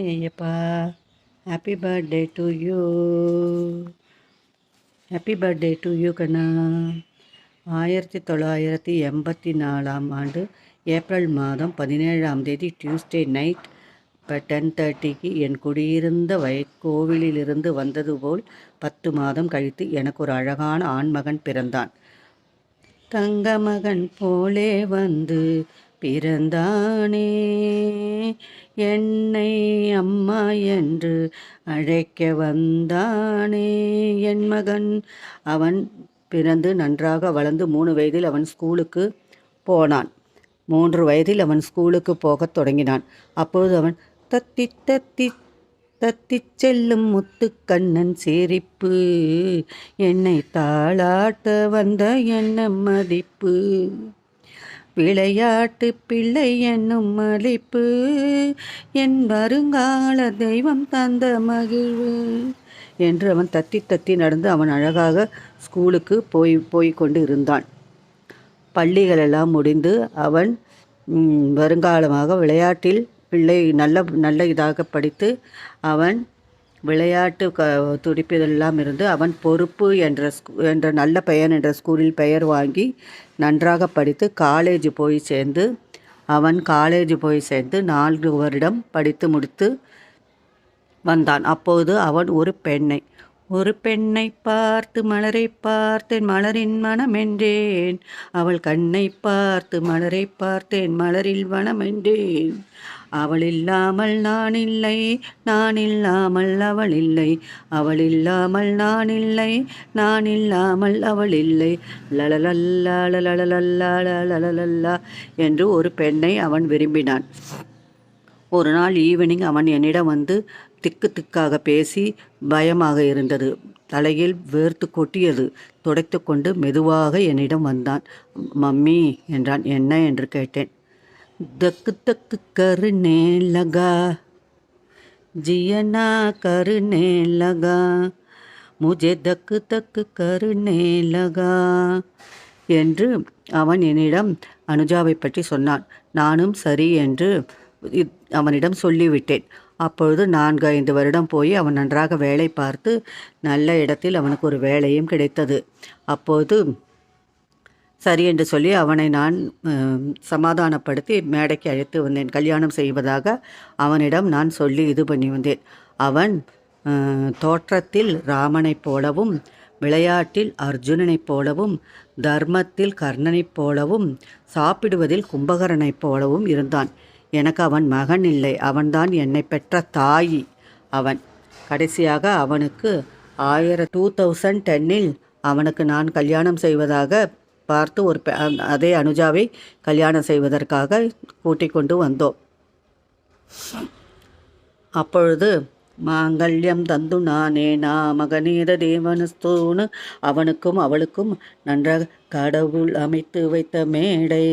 Ayyappa, happy birthday to you. Happy birthday to you கண்ணா. 1984 April மாதம் 17 Tuesday night இப்போ 10:30 என் குடியிருந்த கோவிலிலிருந்து வந்தது போல் 10 மாதம் கழித்து எனக்கு ஒரு அழகான ஆண்மகன் பிறந்தான். தங்க மகன் போலே வந்து பிறந்தானே, என்னை அம்மா என்று அழைக்க வந்தானே என் மகன். அவன் பிறந்து நன்றாக வளர்ந்து 3 வயதில் அவன் ஸ்கூலுக்கு போனான். 3 வயதில் அவன் ஸ்கூலுக்கு போகத் தொடங்கினான். அப்போது அவன் தத்தி தத்தி தத்திச் செல்லும் முத்துக்கண்ணன் சிரிப்பு, என்னை தாளாட்ட வந்த என்ன மதிப்பு, விளையாட்டு பிள்ளை என்னும் மதிப்பு, என் வருங்கால தெய்வம் தந்த மகிழ்வு என்று அவன் தத்தி தத்தி நடந்து அவன் அழகாக ஸ்கூலுக்கு போய் கொண்டு இருந்தான். பள்ளிகளெல்லாம் முடிந்து அவன் வருங்காலமாக விளையாட்டில் பிள்ளை நல்ல இதாக படித்து அவன் விளையாட்டு துடிப்பதெல்லாம் இருந்து அவன் பொறுப்பு என்ற நல்ல பெயர் என்ற ஸ்கூலில் பெயர் வாங்கி நன்றாக படித்து காலேஜ் போய் சேர்ந்து 4 வருடம் படித்து முடித்து வந்தான். அப்போது அவன் ஒரு பெண்ணை பார்த்து மலரை பார்த்தேன், மலரின் மனமென்றேன், அவள் கண்ணை பார்த்து மலரை பார்த்தேன், மலரில் மனமென்றேன், அவள் இல்லாமல் நான் இல்லை, நான் இல்லாமல் அவள் இல்லை, அவள் இல்லாமல் நான் இல்லை, நான் இல்லாமல் அவள் இல்லை, லலலல்லா லலலல்லா லலலல்லா என்று ஒரு பெண்ணை அவன் விரும்பினான். ஒரு நாள் ஈவினிங் அவன் என்னிடம் வந்து திக்காக பேசி பயமாக இருந்தது. தலையில் வேர்த்து கொட்டியது. துடைத்து கொண்டு மெதுவாக என்னிடம் வந்தான். மம்மி என்றான். என்ன என்று கேட்டேன். தக்கு தக்கு கருணே லகா, ஜியனா கருணே லகா, முஜே தக்கு தக்கு கருணே லகா என்று அவன் என்னிடம் அனுஜாவை பற்றி சொன்னான். நானும் சரி என்று அவனிடம் சொல்லிவிட்டேன். அப்பொழுது 4-5 வருடம் போய் அவன் நன்றாக வேலை பார்த்து நல்ல இடத்தில் அவனுக்கு ஒரு வேலையும் கிடைத்தது. அப்போது சரி என்று சொல்லி அவனை நான் சமாதானப்படுத்தி மேடைக்கு அழைத்து வந்தேன். கல்யாணம் செய்வதாக அவனிடம் நான் சொல்லி இது பண்ணி வந்தேன். அவன் தோற்றத்தில் ராமனைப் போலவும், விளையாட்டில் அர்ஜுனனைப் போலவும், தர்மத்தில் கர்ணனைப் போலவும், சாப்பிடுவதில் கும்பகரனைப் போலவும் இருந்தான். எனக்கு அவன் மகன் இல்லை, அவன்தான் என்னை பெற்ற தாயி அவன். கடைசியாக அவனுக்கு 2010 அவனுக்கு நான் கல்யாணம் செய்வதாக பார்த்து அதே அனுஜாவை கல்யாணம் செய்வதற்காக கூட்டிக் கொண்டு வந்தோம். அப்பொழுது மாங்கல்யம் தந்து நானேனா மகநீத தேவனஸ்தூன்னு அவனுக்கும் அவளுக்கும் நன்றாக கடவுள் அமைத்து வைத்த மேடை,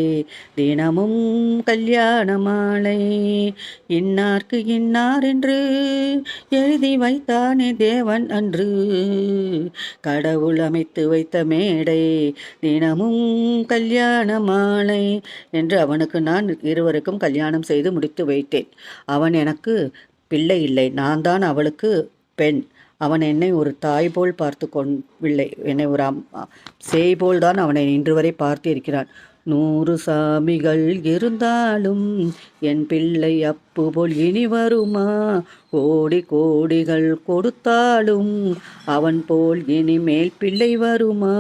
தினமும் கல்யாண மாலை, இன்னார்க்கு இன்னார் என்று எழுதி வைத்தானே தேவன் அன்று, கடவுள் அமைத்து வைத்த மேடை, தினமும் கல்யாண மாலை என்று அவனுக்கு நான் இருவருக்கும் கல்யாணம் செய்து முடித்து வைத்தேன். அவன் எனக்கு பிள்ளை இல்லை, நான் தான் அவளுக்கு பெண். அவன் என்னை ஒரு தாய் போல் பார்த்து கொள்ளவில்லை, என்னை ஒரு சேய் போல் தான் அவனை இன்று வரை பார்த்து இருக்கிறான். 100 சாமிகள் இருந்தாலும் என் பிள்ளை அப்பு போல் இனி வருமா, கோடிகள் கொடுத்தாலும் அவன் போல் இனிமேல் பிள்ளை வருமா,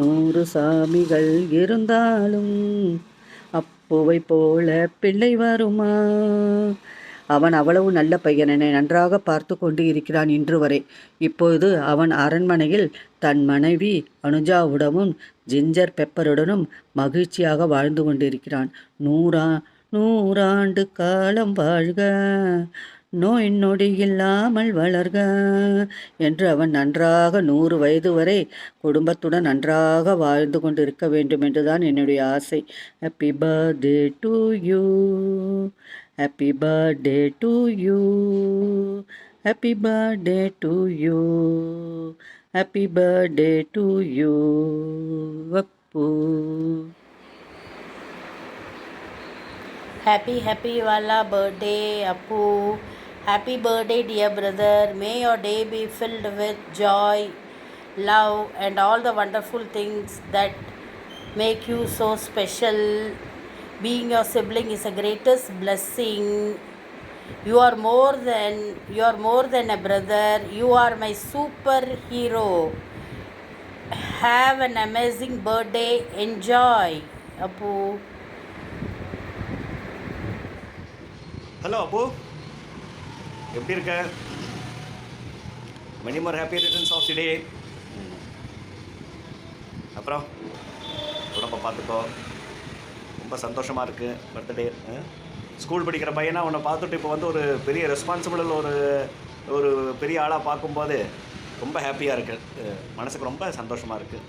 100 சாமிகள் இருந்தாலும் அப்புவை போல பிள்ளை வருமா. அவன் அவ்வளவு நல்ல பையன், என்னை நன்றாக பார்த்து கொண்டு இருக்கிறான் இன்று வரை. இப்போது அவன் அரண்மனையில் தன் மனைவி அனுஜாவுடனும் ஜிஞ்சர் பெப்பருடனும் மகிழ்ச்சியாக வாழ்ந்து கொண்டிருக்கிறான். 100 காலம் வாழ்க, நோய் நொடி இல்லாமல் வளர்க என்று அவன் நன்றாக 100 வயது வரை குடும்பத்துடன் நன்றாக வாழ்ந்து கொண்டு இருக்க வேண்டும் என்றுதான் என்னுடைய ஆசை. Happy birthday to you, happy birthday to you, happy birthday to you, happy birthday to you Appu. Happy वाला birthday Appu, Happy birthday, dear brother. May your day be filled with joy, love, and all the wonderful things that make you so special. Being your sibling is the greatest blessing. You are more than a brother. You are my superhero. Have an amazing birthday. Enjoy. Appu. Hello Appu, எப்படி இருக்க? Many more happy returns of the day. அப்புறம் உடம்பை பார்த்துக்கோ. ரொம்ப சந்தோஷமாக இருக்குது birthday. School படிக்கிற பையனா உன்னை பார்த்துட்டு இப்போ வந்து ஒரு பெரிய ரெஸ்பான்சிபிள் ஒரு பெரிய ஆளாக பார்க்கும்போது ரொம்ப ஹாப்பியாக இருக்குது. மனசுக்கு ரொம்ப சந்தோஷமாக இருக்குது.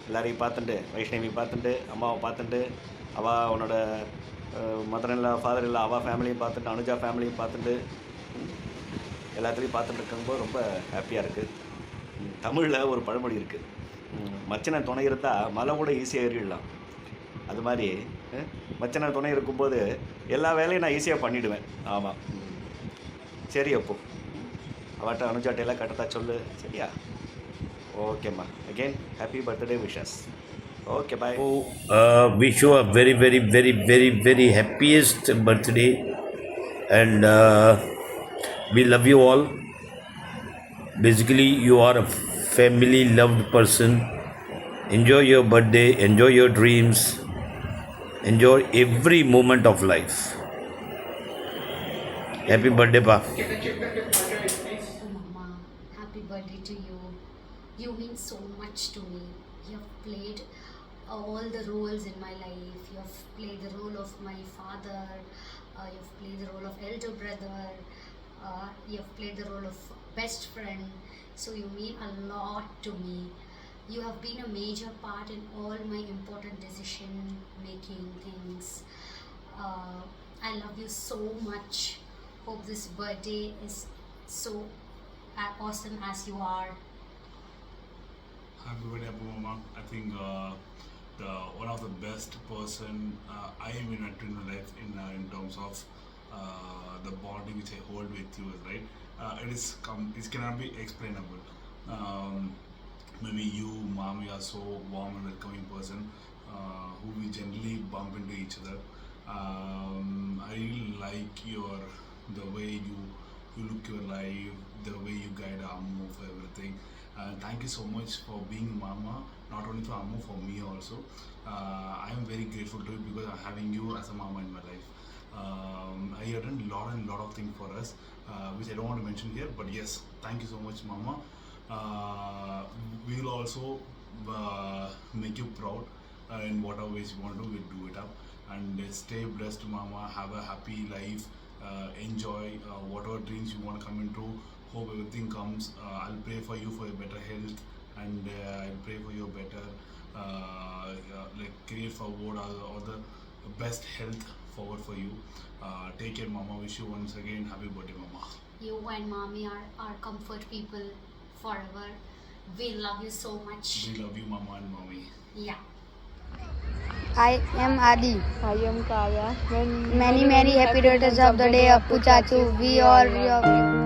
எல்லாரையும் பார்த்துட்டு, வைஷ்ணவி பார்த்துட்டு, அம்மாவை பார்த்துட்டு, அவள் உன்னோட மதர் இல்லை, ஃபாதர் இல்லை, அவள் ஃபேமிலியும் பார்த்துட்டு, அனுஜா ஃபேமிலியும் பார்த்துட்டு, எல்லாத்துலேயும் பார்த்துட்டு இருக்கும்போது ரொம்ப ஹாப்பியாக இருக்குது. தமிழில் ஒரு பழமொழி இருக்குது, மச்சனை துணை இருந்தால் மலை கூட ஈஸியாக ஏறிடலாம். அது மாதிரி மச்சனை துணை இருக்கும்போது எல்லா வேலையும் நான் ஈஸியாக பண்ணிவிடுவேன். ஆமாம், சரி அப்போ அவட்ட அனுஜாட்டையெல்லாம் கரெக்டாக சொல்லு, சரியா? ஓகேம்மா. Again happy birthday wishes. Okay, bye. Wish you a very, very, very, very, very happiest birthday, and we love you all. Basically, you are a family loved person. Enjoy your birthday, enjoy your dreams, enjoy every moment of life. Happy birthday, Pa. Mama, happy birthday to you. You mean so much to me. You have played all the roles in my life. You have played the role of my father, you have played the role of elder brother, you have played the role of best friend. So you mean a lot to me. You have been a major part in all my important decision making things. I love you so much. Hope this birthday is so awesome as you are. Happy birthday, Abu Mama. I think one of the best person I have been in my life in terms of the bonding which I hold with you, right? It cannot be explainable. Maybe you, Mom, you are so warm and welcoming person who we generally bump into each other. I really like the way you look your life, the way you guide Ammu for everything. Thank you so much for being Mama, not only for Ammu, for me also. I am very grateful to you because I'm having you as a Mama in my life. I have done a lot of things for us, which I don't want to mention here, but yes, thank you so much, Mama. We will also make you proud in whatever ways you want to do, we'll do it up. And stay blessed, Mama. Have a happy life. Enjoy whatever dreams you want to come into. Hope everything comes. I'll pray for you for your better health, and I'll pray for your better career forward, or the best health forward for you. Take care, Mama. Wish you once again happy birthday, Mama. You and Mommy are our comfort people forever. We love you so much. We love you, Mama and Mommy. Yeah. I am Adi. I am Kaya. Many happy returns of the day, Appu Chachu. We all love you.